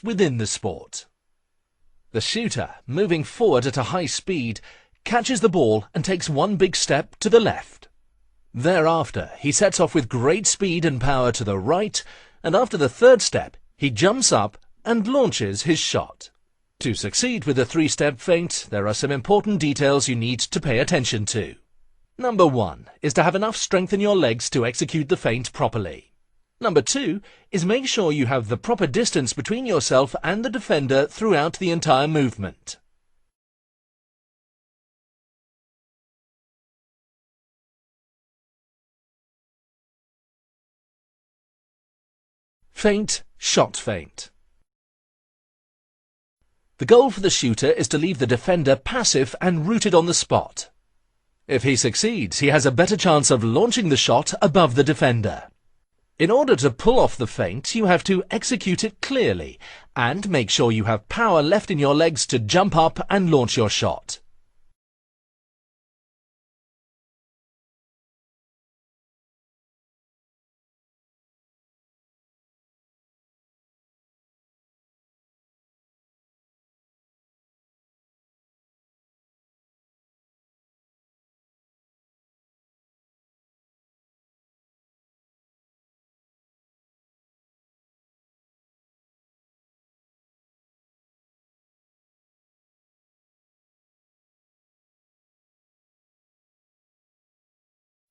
within the sport. The shooter, moving forward at a high speed, catches the ball and takes one big step to the left. Thereafter, he sets off with great speed and power to the right, and after the third step, he jumps up and launches his shot. To succeed with the three-step feint, there are some important details you need to pay attention to. Number 1 is to have enough strength in your legs to execute the feint properly. Number 2 is make sure you have the proper distance between yourself and the defender throughout the entire movement. Feint, shot feint. The goal for the shooter is to leave the defender passive and rooted on the spot. If he succeeds, he has a better chance of launching the shot above the defender. In order to pull off the feint, you have to execute it clearly and make sure you have power left in your legs to jump up and launch your shot.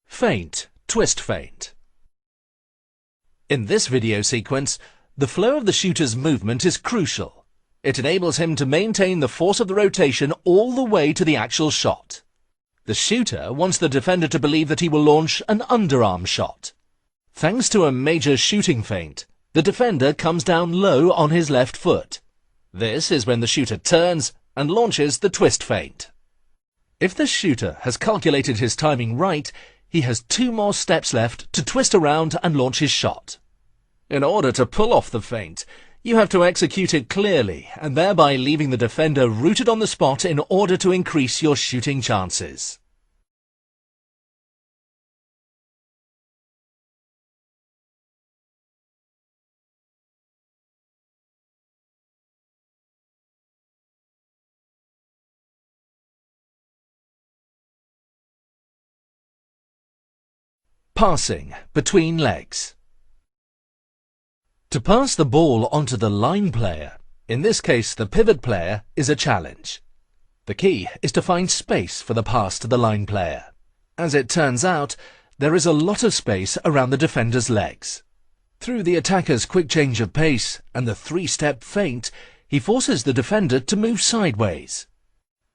Feint, twist feint. In this video sequence, the flow of the shooter's movement is crucial. It enables him to maintain the force of the rotation all the way to the actual shot. The shooter wants the defender to believe that he will launch an underarm shot. Thanks to a major shooting feint, the defender comes down low on his left foot. This is when the shooter turns and launches the twist feint. If the shooter has calculated his timing right, he has 2 more steps left to twist around and launch his shot. In order to pull off the feint, you have to execute it clearly and thereby leaving the defender rooted on the spot in order to increase your shooting chances. Passing between legs. To pass the ball onto the line player, in this case the pivot player, is a challenge. The key is to find space for the pass to the line player. As it turns out, there is a lot of space around the defender's legs. Through the attacker's quick change of pace and the three-step feint, he forces the defender to move sideways.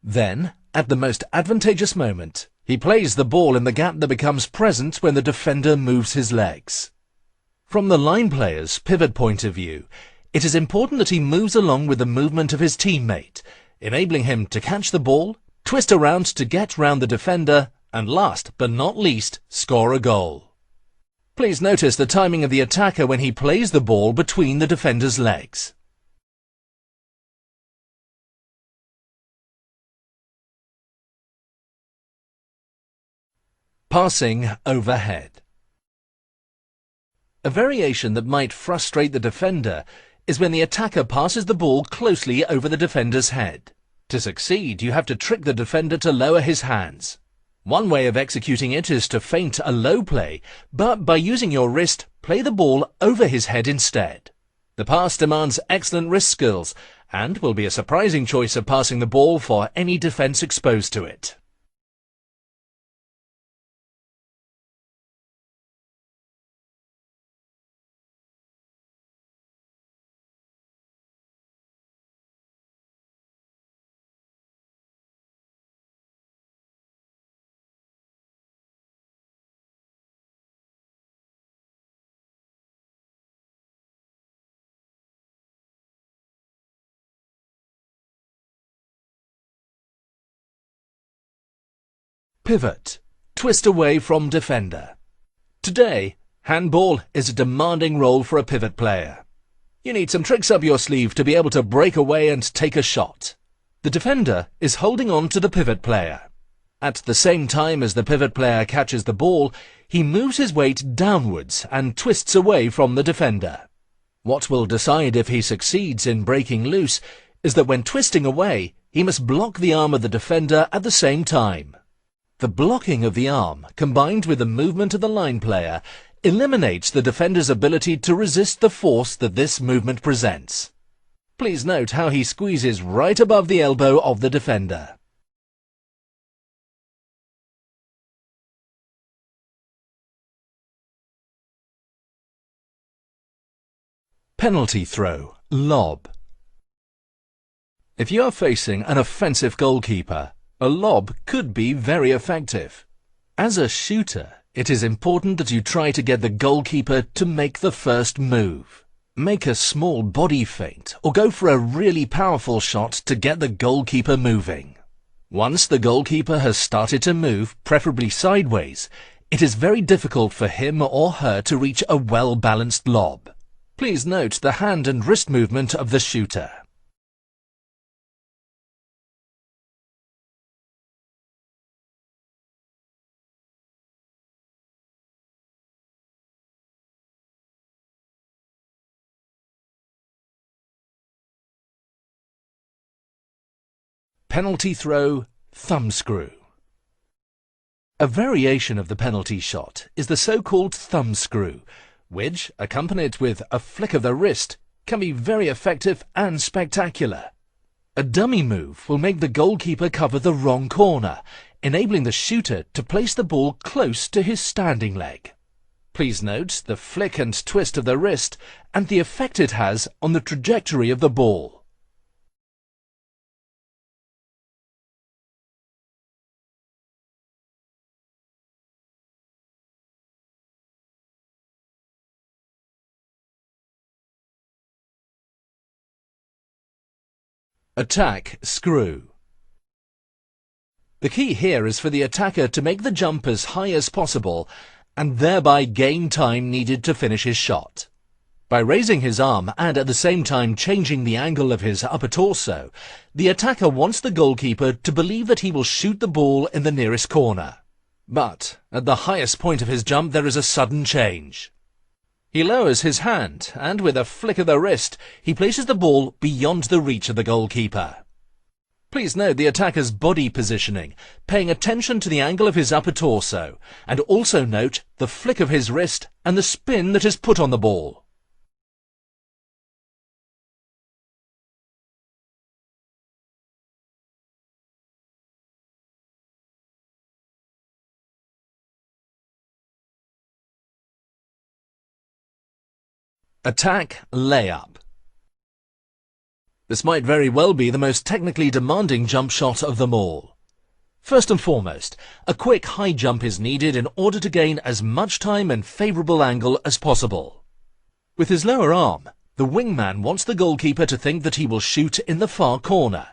Then, at the most advantageous moment, he plays the ball in the gap that becomes present when the defender moves his legs. From the line player's pivot point of view, it is important that he moves along with the movement of his teammate, enabling him to catch the ball, twist around to get round the defender, and last but not least, score a goal. Please notice the timing of the attacker when he plays the ball between the defender's legs. Passing overhead. A variation that might frustrate the defender is when the attacker passes the ball closely over the defender's head. To succeed, you have to trick the defender to lower his hands. One way of executing it is to feint a low play, but by using your wrist, play the ball over his head instead. The pass demands excellent wrist skills and will be a surprising choice of passing the ball for any defense exposed to it. Pivot, twist away from defender. Today, handball is a demanding role for a pivot player. You need some tricks up your sleeve to be able to break away and take a shot. The defender is holding on to the pivot player. At the same time as the pivot player catches the ball, he moves his weight downwards and twists away from the defender. What will decide if he succeeds in breaking loose is that when twisting away, he must block the arm of the defender at the same time. The blocking of the arm, combined with the movement of the line player, eliminates the defender's ability to resist the force that this movement presents. Please note how he squeezes right above the elbow of the defender. Penalty throw, lob. If you are facing an offensive goalkeeper, a lob could be very effective. As a shooter, it is important that you try to get the goalkeeper to make the first move. Make a small body feint or go for a really powerful shot to get the goalkeeper moving. Once the goalkeeper has started to move, preferably sideways, it is very difficult for him or her to reach a well-balanced lob. Please note the hand and wrist movement of the shooter. Penalty throw, thumbscrew. A variation of the penalty shot is the so-called thumbscrew, which, accompanied with a flick of the wrist, can be very effective and spectacular. A dummy move will make the goalkeeper cover the wrong corner, enabling the shooter to place the ball close to his standing leg. Please note the flick and twist of the wrist and the effect it has on the trajectory of the ball. Attack screw. The key here is for the attacker to make the jump as high as possible and thereby gain time needed to finish his shot. By raising his arm and at the same time changing the angle of his upper torso, the attacker wants the goalkeeper to believe that he will shoot the ball in the nearest corner. But at the highest point of his jump there is a sudden change. He lowers his hand, and with a flick of the wrist, he places the ball beyond the reach of the goalkeeper. Please note the attacker's body positioning, paying attention to the angle of his upper torso, and also note the flick of his wrist and the spin that is put on the ball. Attack layup. This might very well be the most technically demanding jump shot of them all. First and foremost, a quick high jump is needed in order to gain as much time and favourable angle as possible. With his lower arm, the wingman wants the goalkeeper to think that he will shoot in the far corner.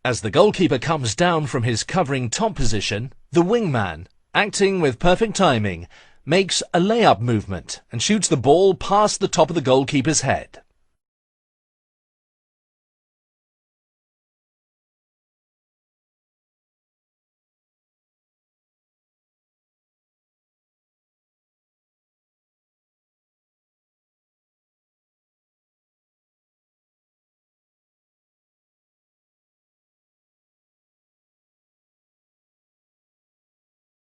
As the goalkeeper comes down from his covering top position, the wingman, acting with perfect timing, makes a layup movement and shoots the ball past the top of the goalkeeper's head.